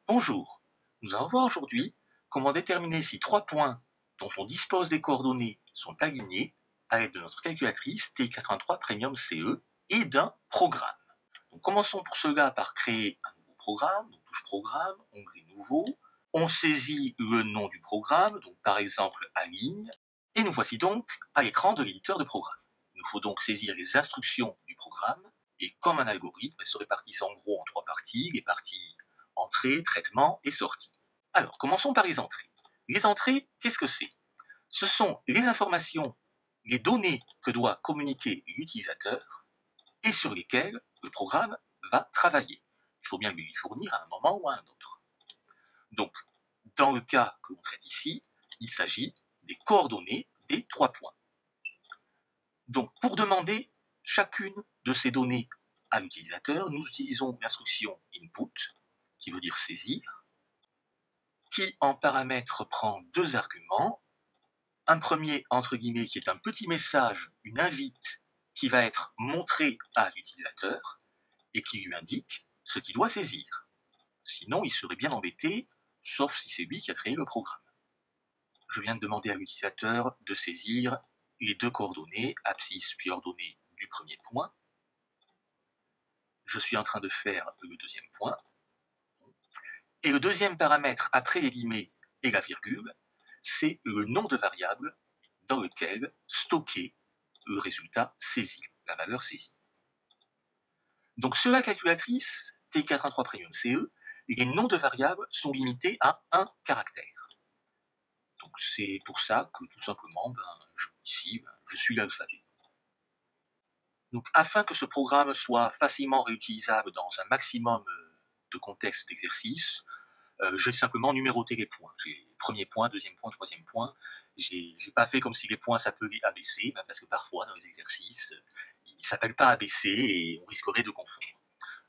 Bonjour, nous allons voir aujourd'hui comment déterminer si trois points dont on dispose des coordonnées sont alignés à l'aide de notre calculatrice T83 Premium CE et d'un programme. Donc, commençons pour cela par créer un nouveau programme, donc touche programme, onglet nouveau. On saisit le nom du programme, donc par exemple aligne, et nous voici donc à l'écran de l'éditeur de programme. Il nous faut donc saisir les instructions du programme, et comme un algorithme, elles se répartissent en gros en trois parties, les parties entrée, traitement et sortie. Alors, commençons par les entrées. Les entrées, qu'est-ce que c'est? Ce sont les informations, les données que doit communiquer l'utilisateur et sur lesquelles le programme va travailler. Il faut bien lui fournir à un moment ou à un autre. Donc, dans le cas que l'on traite ici, il s'agit des coordonnées des trois points. Donc, pour demander chacune de ces données à l'utilisateur, nous utilisons l'instruction input, qui veut dire saisir, qui en paramètre prend deux arguments. Un premier, entre guillemets, qui est un petit message, une invite, qui va être montré à l'utilisateur et qui lui indique ce qu'il doit saisir. Sinon, il serait bien embêté, sauf si c'est lui qui a créé le programme. Je viens de demander à l'utilisateur de saisir les deux coordonnées, abscisse puis ordonnée du premier point. Je suis en train de faire le deuxième point. Et le deuxième paramètre, après les guillemets et la virgule, c'est le nom de variable dans lequel stocker le résultat saisi, la valeur saisie. Donc sur la calculatrice T83 Premium CE, les noms de variables sont limités à un caractère. Donc c'est pour ça que tout simplement, je suis l'alphabet. Donc afin que ce programme soit facilement réutilisable dans un maximum de contextes d'exercice, j'ai simplement numéroté les points. J'ai premier point, deuxième point, troisième point. J'ai pas fait comme si les points s'appelaient ABC, parce que parfois dans les exercices, ils ne s'appellent pas ABC et on risquerait de confondre.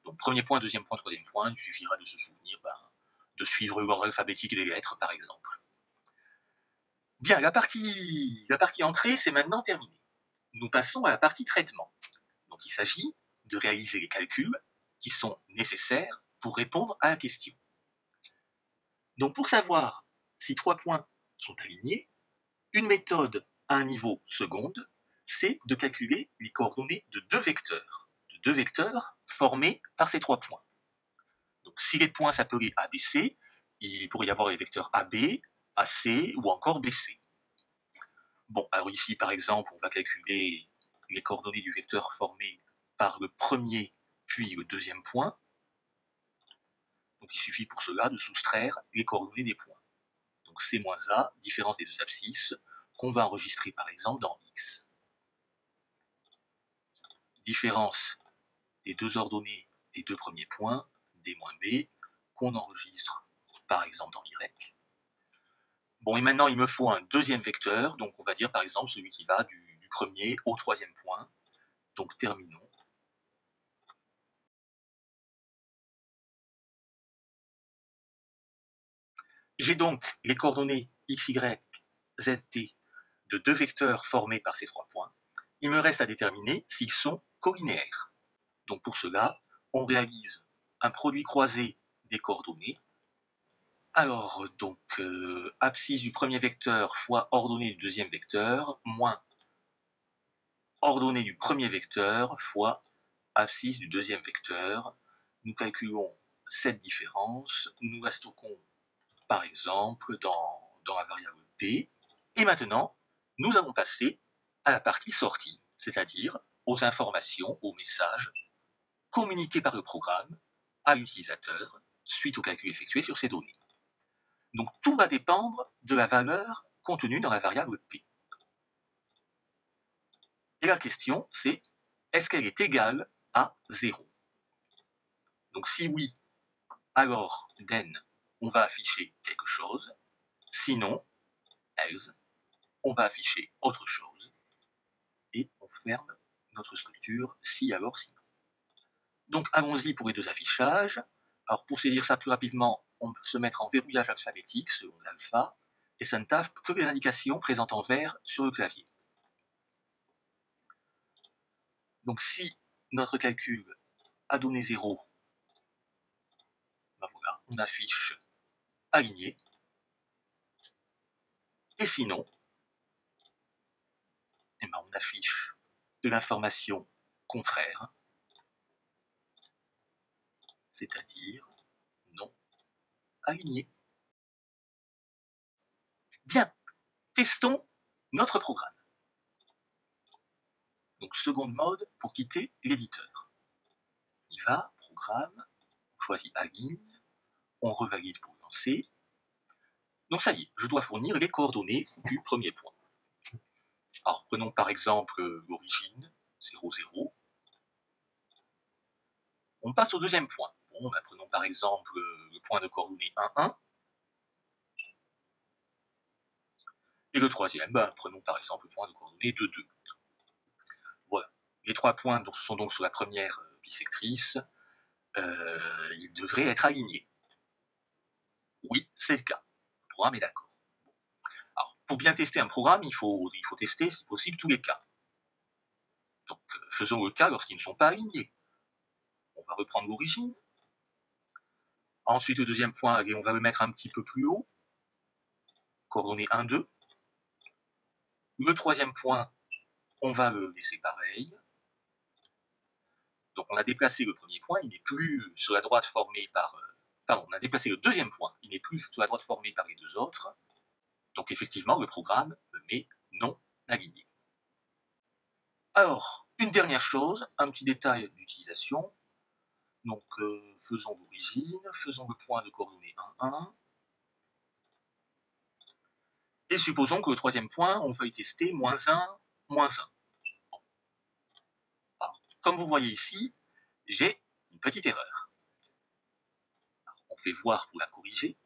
Donc premier point, deuxième point, troisième point, il suffira de se souvenir de suivre l'ordre alphabétique des lettres, par exemple. Bien, la partie entrée, c'est maintenant terminé. Nous passons à la partie traitement. Donc il s'agit de réaliser les calculs qui sont nécessaires pour répondre à la question. Donc pour savoir si trois points sont alignés, une méthode à un niveau seconde, c'est de calculer les coordonnées de deux vecteurs formés par ces trois points. Donc si les points s'appelaient ABC, il pourrait y avoir les vecteurs AB, AC ou encore BC. Bon, alors ici par exemple, on va calculer les coordonnées du vecteur formé par le premier puis le deuxième point. Donc il suffit pour cela de soustraire les coordonnées des points. Donc C moins A, différence des deux abscisses, qu'on va enregistrer par exemple dans X. Différence des deux ordonnées des deux premiers points, D moins B, qu'on enregistre par exemple dans Y. Bon, et maintenant il me faut un deuxième vecteur, donc on va dire par exemple celui qui va du premier au troisième point. Donc terminons. J'ai donc les coordonnées x, y, z, t de deux vecteurs formés par ces trois points. Il me reste à déterminer s'ils sont collinéaires. Donc pour cela, on réalise un produit croisé des coordonnées. Alors, donc, abscisse du premier vecteur fois ordonnée du deuxième vecteur, moins ordonnée du premier vecteur fois abscisse du deuxième vecteur. Nous calculons cette différence, nous la stockons par exemple dans la variable p. Et maintenant, nous allons passer à la partie sortie, c'est-à-dire aux informations, aux messages communiqués par le programme à l'utilisateur suite au calcul effectué sur ces données. Donc tout va dépendre de la valeur contenue dans la variable p. Et la question, c'est est-ce qu'elle est égale à 0? Donc si oui, alors then, on va afficher quelque chose. Sinon, else, on va afficher autre chose. Et on ferme notre structure si alors sinon. Donc allons-y pour les deux affichages. Alors pour saisir ça plus rapidement, on peut se mettre en verrouillage alphabétique selon l'alpha, et ça ne tape que les indications présentes en vert sur le clavier. Donc si notre calcul a donné 0, ben voilà, on affiche aligné. Et sinon, eh ben, on affiche l'information contraire, c'est-à-dire non aligné. Bien, testons notre programme. Donc, seconde mode pour quitter l'éditeur. On y va, programme, on choisit Align, on revalide pour lancer. Donc ça y est, je dois fournir les coordonnées du premier point. Alors, prenons par exemple l'origine, 0, 0. On passe au deuxième point. Bon, ben, prenons par exemple le point de coordonnées 1, 1. Et le troisième, ben, prenons par exemple le point de coordonnées 2, 2. Voilà. Les 3 points sont donc sur la première bisectrice. Ils devraient être alignés. Oui, c'est le cas. Le programme est d'accord. Alors, pour bien tester un programme, il faut tester, si possible, tous les cas. Donc, faisons le cas lorsqu'ils ne sont pas alignés. On va reprendre l'origine. Ensuite, le deuxième point, on va le mettre un petit peu plus haut. Coordonnées 1, 2. Le troisième point, on va le laisser pareil. Donc, on a déplacé le premier point, il n'est plus sur la droite formé par... Pardon, on a déplacé le deuxième point, il n'est plus sur la droite formé par les deux autres. Donc, effectivement, le programme me met non aligné. Alors, une dernière chose, un petit détail d'utilisation. Donc, faisons l'origine, faisons le point de coordonnées 1, 1. Et supposons que le troisième point, on veuille tester -1, -1. Alors, comme vous voyez ici, j'ai une petite erreur. Alors, on fait voir pour la corriger.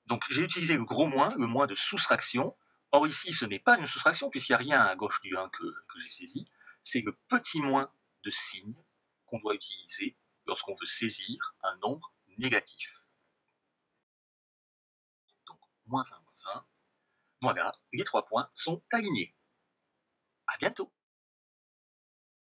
Donc, j'ai utilisé le gros moins, le moins de soustraction. Or, ici, ce n'est pas une soustraction, puisqu'il n'y a rien à gauche du 1 que j'ai saisi. C'est le petit moins de signe qu'on doit utiliser lorsqu'on veut saisir un nombre négatif. Donc, -1, -1. Voilà, les 3 points sont alignés. À bientôt.